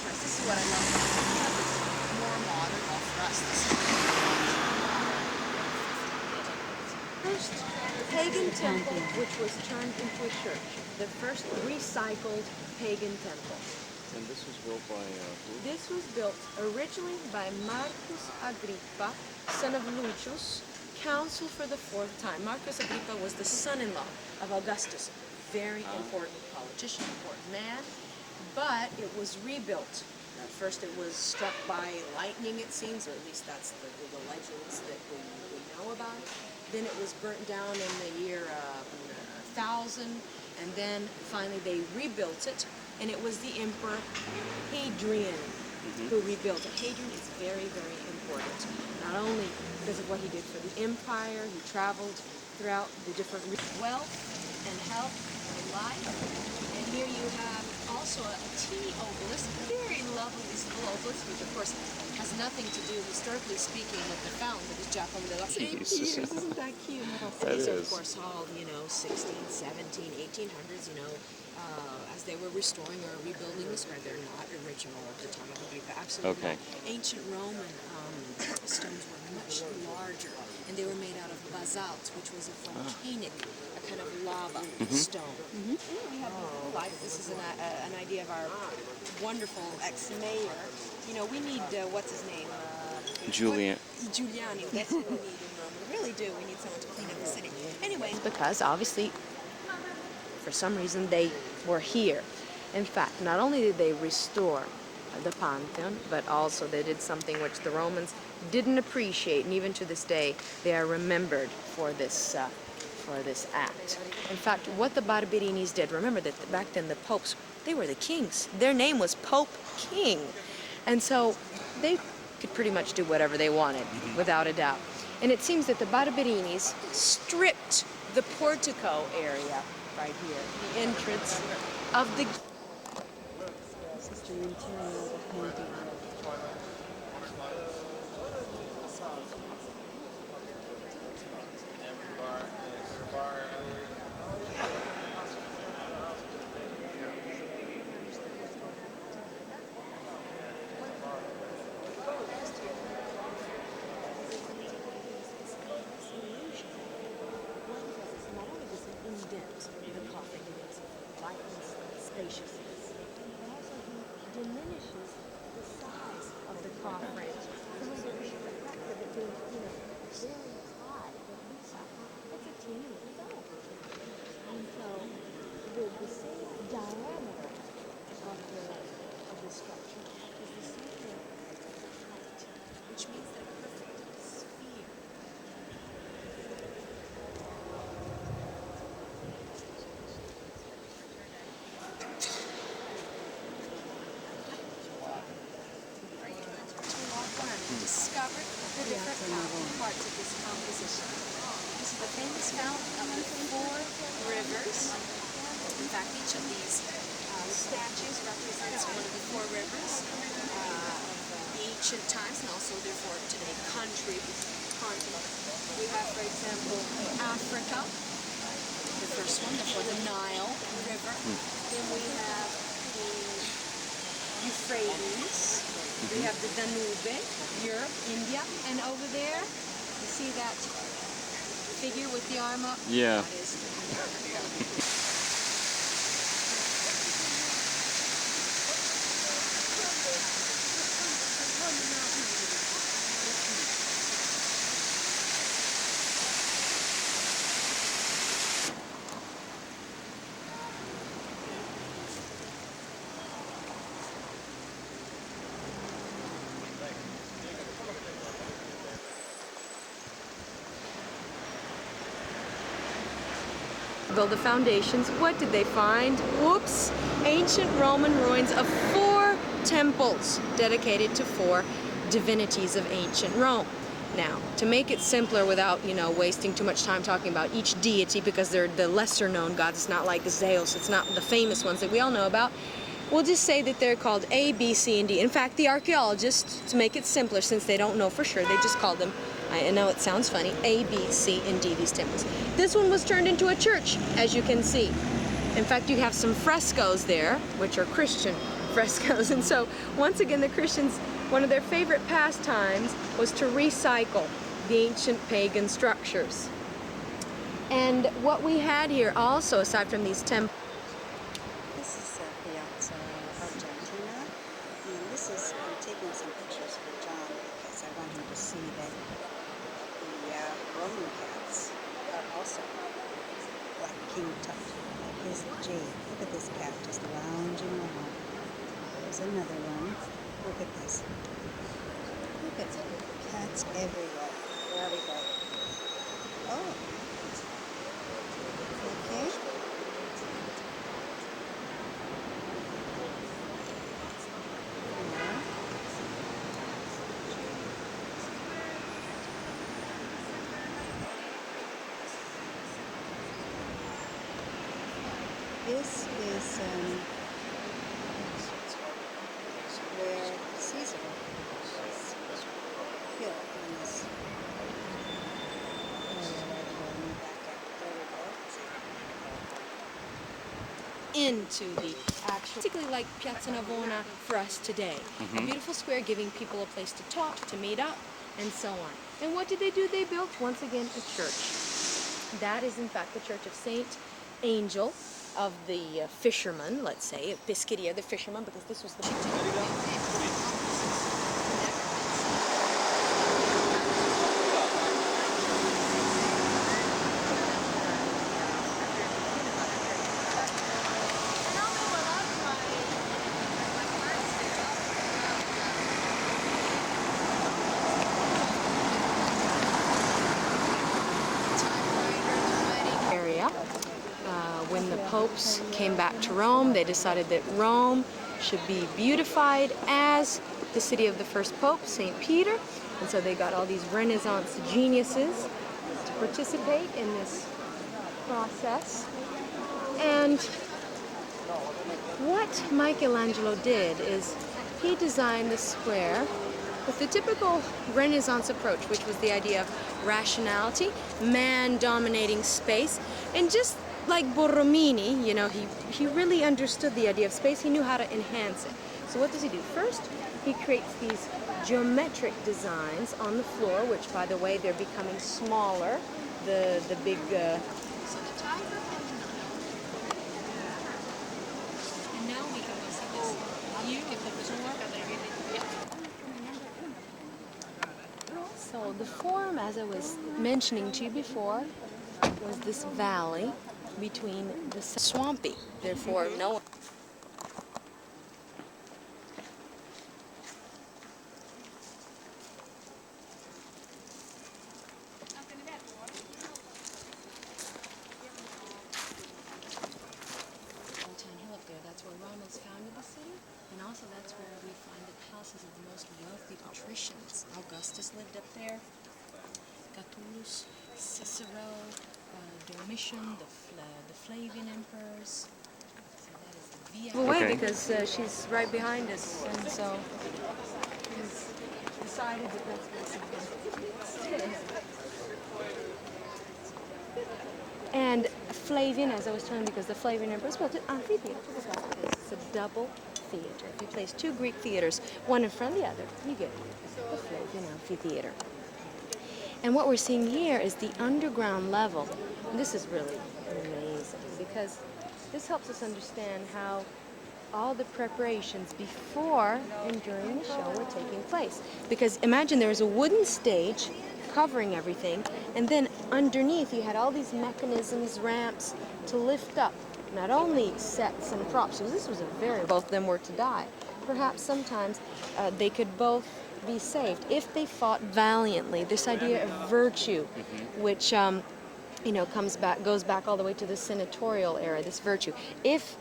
contrast. This is what I love. You have this more modern, well, for us, this is first pagan temple, which was turned into a church. The first recycled pagan temple. And this was built by who? This was built originally by Marcus Agrippa, son of Lucius, consul for the 4th time. Marcus Agrippa was the son-in-law of Augustus. Very important politician, important man. But it was rebuilt. At first it was struck by lightning, it seems, or at least that's the legends that we know about. Then it was burnt down in the year 1000, and then finally they rebuilt it, and it was the Emperor Hadrian who rebuilt it. Hadrian is very, very important, not only because of what he did for the empire. He traveled throughout the different wealth and health and life. And here you have also a teeny obelisk, very lovely little obelisk, which of course has nothing to do, historically speaking, with the fountain that is Giacomo della Years. Isn't that cute? These are, of course, all, 16, 17, 1800s, as they were restoring or rebuilding the square. They're not original of the time of Agrippa, absolutely not. Ancient Roman stones were much larger, and they were made out of basalt, which was a volcanic, a kind of lava stone. And here we have the life. This is an idea of our wonderful ex-mayor. We need, what's his name? Giuliani. That's what we need in Rome. We really do. We need someone to clean up the city. Anyway, because obviously, for some reason, they were here. In fact, not only did they restore the Pantheon, but also they did something which the Romans didn't appreciate, and even to this day, they are remembered for this act. In fact, what the Barbarinis did, remember that back then the popes, they were the kings. Their name was Pope King. And so they could pretty much do whatever they wanted, without a doubt. And it seems that the Barbarinis stripped the portico area right here, the entrance of the... This is the interior of the painting. Spaciousness. But also he diminishes the size of the coffin. So we get the fact that it being, very high. It's a teeny little dome. And so the same diameter of the structure is the same height, which means that a perfect sphere. Discovered the different parts of this composition. This is the famous fountain of the 4 rivers. In fact, each of these statues represents one of the 4 rivers of ancient times, and also therefore today continent. We have, for example, Africa, the first one, the Nile River. Then we have the Euphrates. We have the Danube, Europe, India, and over there, you see that figure with the arm up? Yeah. That is Africa. Build the foundations. What did they find? Whoops! Ancient Roman ruins of 4 temples dedicated to 4 divinities of ancient Rome. Now, to make it simpler without, wasting too much time talking about each deity, because they're the lesser known gods, it's not like Zeus, it's not the famous ones that we all know about, we'll just say that they're called A, B, C, and D. In fact, the archaeologists, to make it simpler, since they don't know for sure, they just call them, I know it sounds funny, A, B, C, and D, these temples. This one was turned into a church, as you can see. In fact, you have some frescoes there, which are Christian frescoes. And so, once again, the Christians, one of their favorite pastimes was to recycle the ancient pagan structures. And what we had here also, aside from these temples, This is Piazza Argentina, and this is, I'm taking some pictures for John because I want him to see that the Roman cats are also like King Tut, like his jade. Look at this cat just lounging around. There's another one. Look at this. Look at cats everywhere. Where are we going? Oh. Okay. This is where Caesar was killed in this area right here. Let me back up. There we go. into the actual, basically like Piazza Navona for us today. A beautiful square giving people a place to talk, to meet up, and so on. And what did they do? They built, once again, a church. That is, in fact, the Church of Saint Angel of the fishermen, let's say, Piscaria, the fisherman, because this was the area. When the popes came back to Rome, they decided that Rome should be beautified as the city of the first pope, St. Peter. And so they got all these Renaissance geniuses to participate in this process. And what Michelangelo did is he designed the square with the typical Renaissance approach, which was the idea of rationality, man dominating space, and just like Borromini, you know, he really understood the idea of space. He knew how to enhance it. So what does he do? First, he creates these geometric designs on the floor, which, by the way, they're becoming smaller. The big. So the Tiber and the Nile. And now we can go see this beautiful tour. So the form, as I was mentioning to you before, was this valley between the swampy. Therefore, no one. That's where Romans founded the city, and also that's where we find the houses of the most wealthy patricians. Augustus lived up there, Catullus, Cicero, Domitian, the Flavian emperors. So that is the Via. Away because she's right behind us, and so he's decided that that's basically. And Flavian, as I was telling you, because the Flavian emperors built an amphitheater. It's a double theater. If you place two Greek theaters, one in front of the other, you get the Flavian amphitheater. And what we're seeing here is the underground level. And this is really amazing because this helps us understand how all the preparations before and during the show were taking place. Because imagine there was a wooden stage covering everything, and then underneath you had all these mechanisms, ramps to lift up not only sets and props. So this was a very, both of them were to die. Perhaps sometimes they could both be saved if they fought valiantly. This idea of virtue, which you know, goes back all the way to the senatorial era. This virtue, if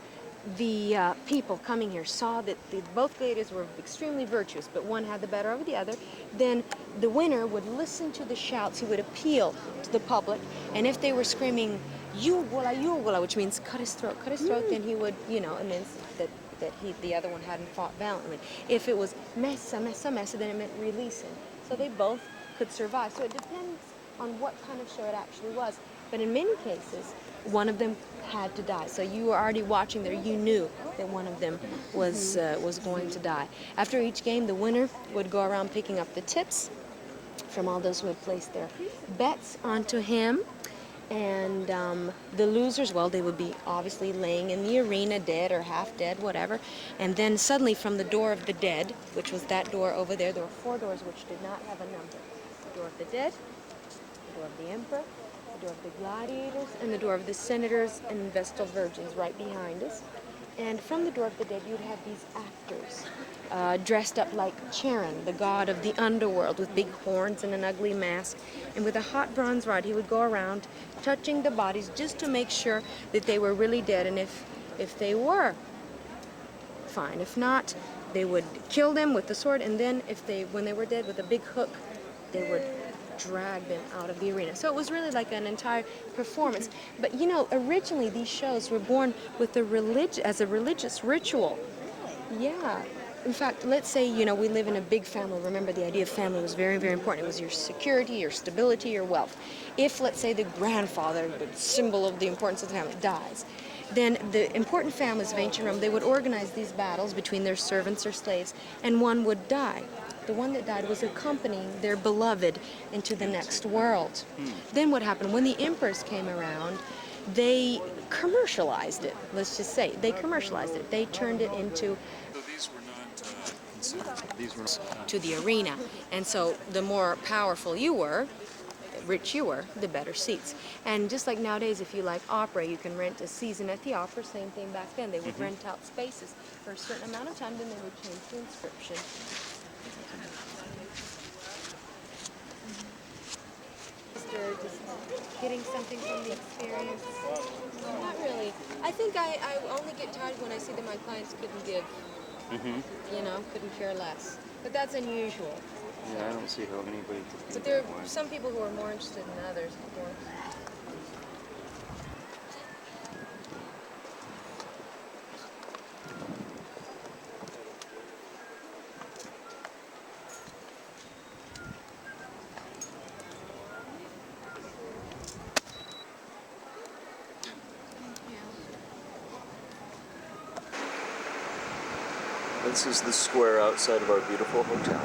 the people coming here saw that both gladiators were extremely virtuous, but one had the better over the other, then the winner would listen to the shouts. He would appeal to the public, and if they were screaming "Jugola, Jugola," which means cut his throat, then he would, you know, it means that the other one hadn't fought valiantly. If it was messa, messa, messa, then it meant release him. So they both could survive. So it depends on what kind of show it actually was. But in many cases, one of them had to die. So you were already watching there. You knew that one of them was going to die. After each game, the winner would go around picking up the tips from all those who had placed their bets onto him. And the losers, well, they would be obviously laying in the arena, dead or half dead, whatever. And then suddenly from the door of the dead, which was that door over there, there were 4 doors which did not have a number. The door of the dead, the door of the emperor, the door of the gladiators, and the door of the senators and vestal virgins right behind us. And from the door of the dead, you'd have these actors dressed up like Charon, the god of the underworld, with big horns and an ugly mask. And with a hot bronze rod, he would go around touching the bodies just to make sure that they were really dead. And if they were, fine. If not, they would kill them with the sword. And then when they were dead, with a big hook, they would drag them out of the arena. So it was really like an entire performance. But you know, originally these shows were born with as a religious ritual. Really? Yeah. In fact, let's say, you know, we live in a big family. Remember, the idea of family was very, very important. It was your security, your stability, your wealth. If, let's say, the grandfather, the symbol of the importance of the family, dies, then the important families of ancient Rome, they would organize these battles between their servants or slaves, and one would die. The one that died was accompanying their beloved into the next world. Then what happened? When the emperors came around, they commercialized it, let's just say. They commercialized it. They turned it into So these were not considered. These were to the arena. And so the more powerful you were, rich you were, the better seats. And just like nowadays, if you like opera, you can rent a season at the opera. Same thing back then. They would rent out spaces for a certain amount of time, then they would change the inscription. They're just getting something from the experience. Not really. I think I only get tired when I see that my clients couldn't give. You know, couldn't care less. But that's unusual. Yeah, I don't see how anybody could be But there that way. are some people who are more interested than others, of course. This is the square outside of our beautiful hotel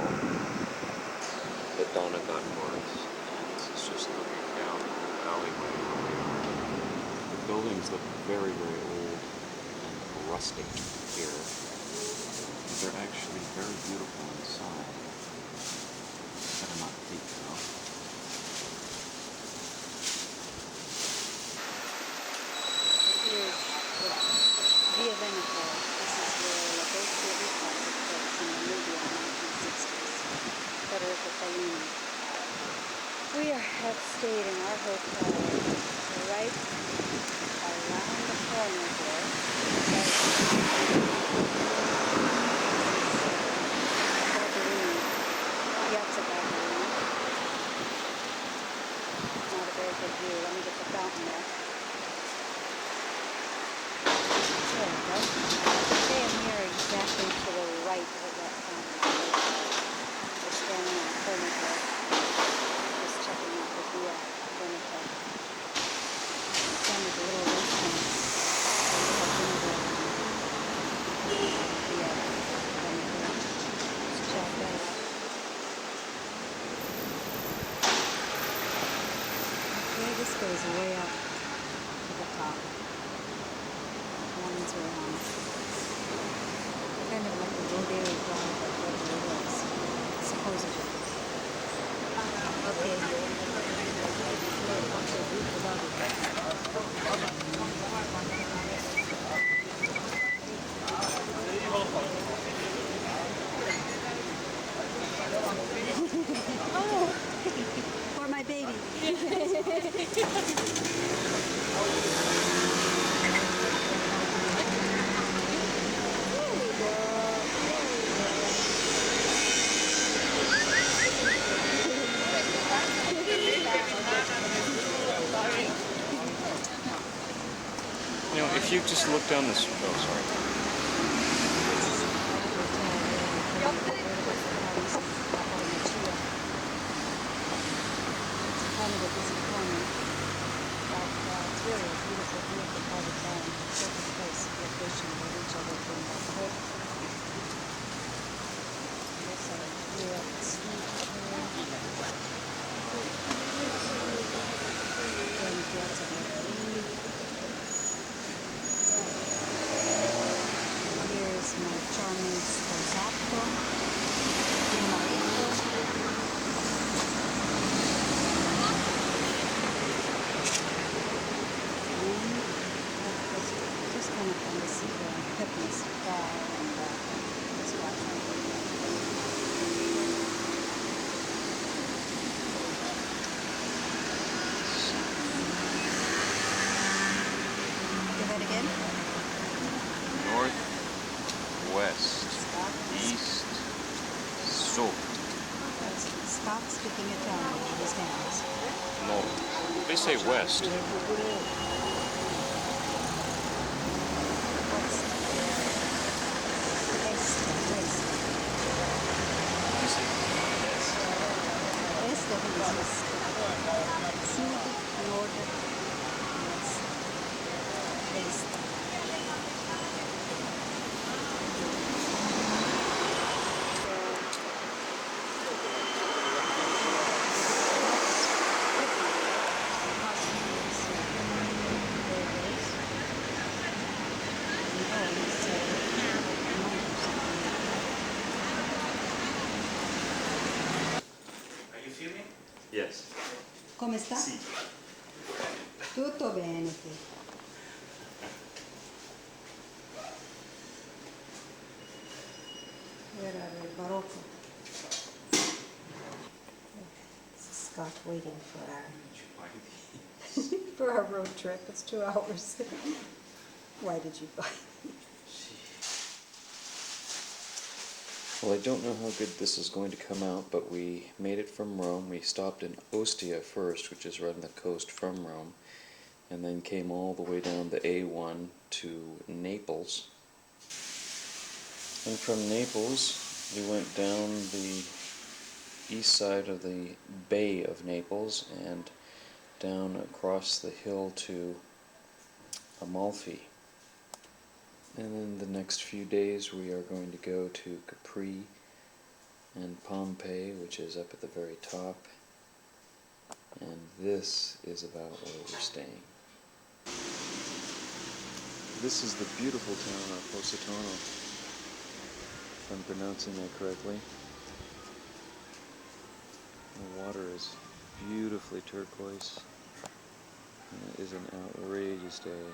that Donna got for us. This is just looking down the alleyway. The buildings look very, very old and rustic here. But they're actually very beautiful inside. Better not peek, though. Here's Via Veneto. This is where La Dolce Vita took place in Namibia in the 1960s. Federico Fellini. We have stayed in our hotel right around the corner here. Barberini, Piazza Barberini. Not a very good view. Let me get the fountain there. There we go. I am here exactly to the right of that fountain. We're standing on the corner here, just checking out the Via Veneto. Down at the little restaurant, the little window, Via Veneto. Let's check that out. Okay, this goes way up to the top. Ones are kind of like a rodeo drive, like Beverly Hills, supposedly. Oh, for my baby. You know, if you just look down this... Oh, sorry. Kind of a the beautiful part of town. Perfect place to location where each other from the hope. There's a real sweet and lots of green. Here's my charming sposato, di marito. Just kind of fun to see the hippies fall and just watch them. Do that again. North, west, east, south. That's Scott speaking Italian with his hands. No, they say west. Este existe. Sud, nord, west, este. Yes. Come sta? Sì. Tutto bene, sì. Era il barocco. Scott waiting for our road trip. It's 2 hours. Why did you buy? Well, I don't know how good this is going to come out, but we made it from Rome. We stopped in Ostia first, which is right on the coast from Rome, and then came all the way down the A1 to Naples. And from Naples, we went down the east side of the Bay of Naples and down across the hill to Amalfi. And then the next few days we are going to go to Capri and Pompeii, which is up at the very top. And this is about where we're staying. This is the beautiful town of Positano, if I'm pronouncing that correctly. The water is beautifully turquoise, and it is an outrageous day.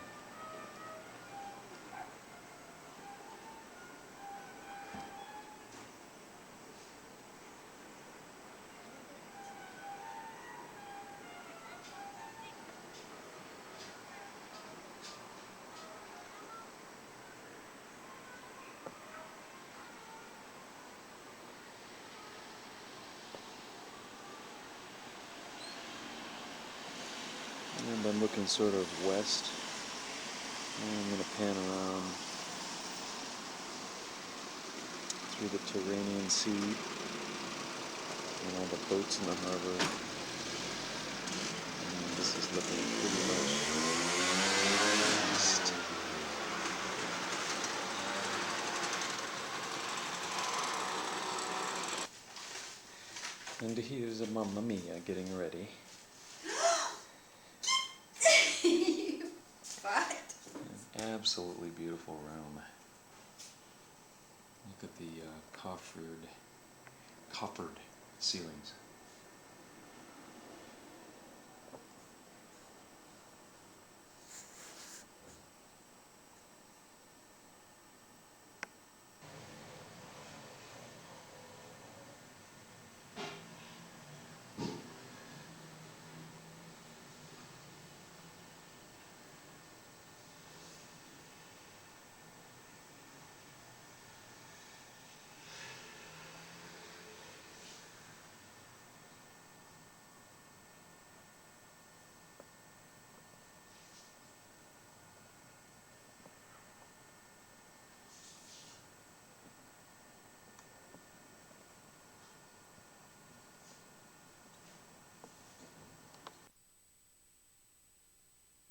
And I'm looking sort of west, and I'm going to pan around through the Tyrrhenian Sea and all the boats in the harbor. And this is looking pretty much east. And here's a Mamma Mia getting ready. What? An absolutely beautiful room. Look at the coffered ceilings.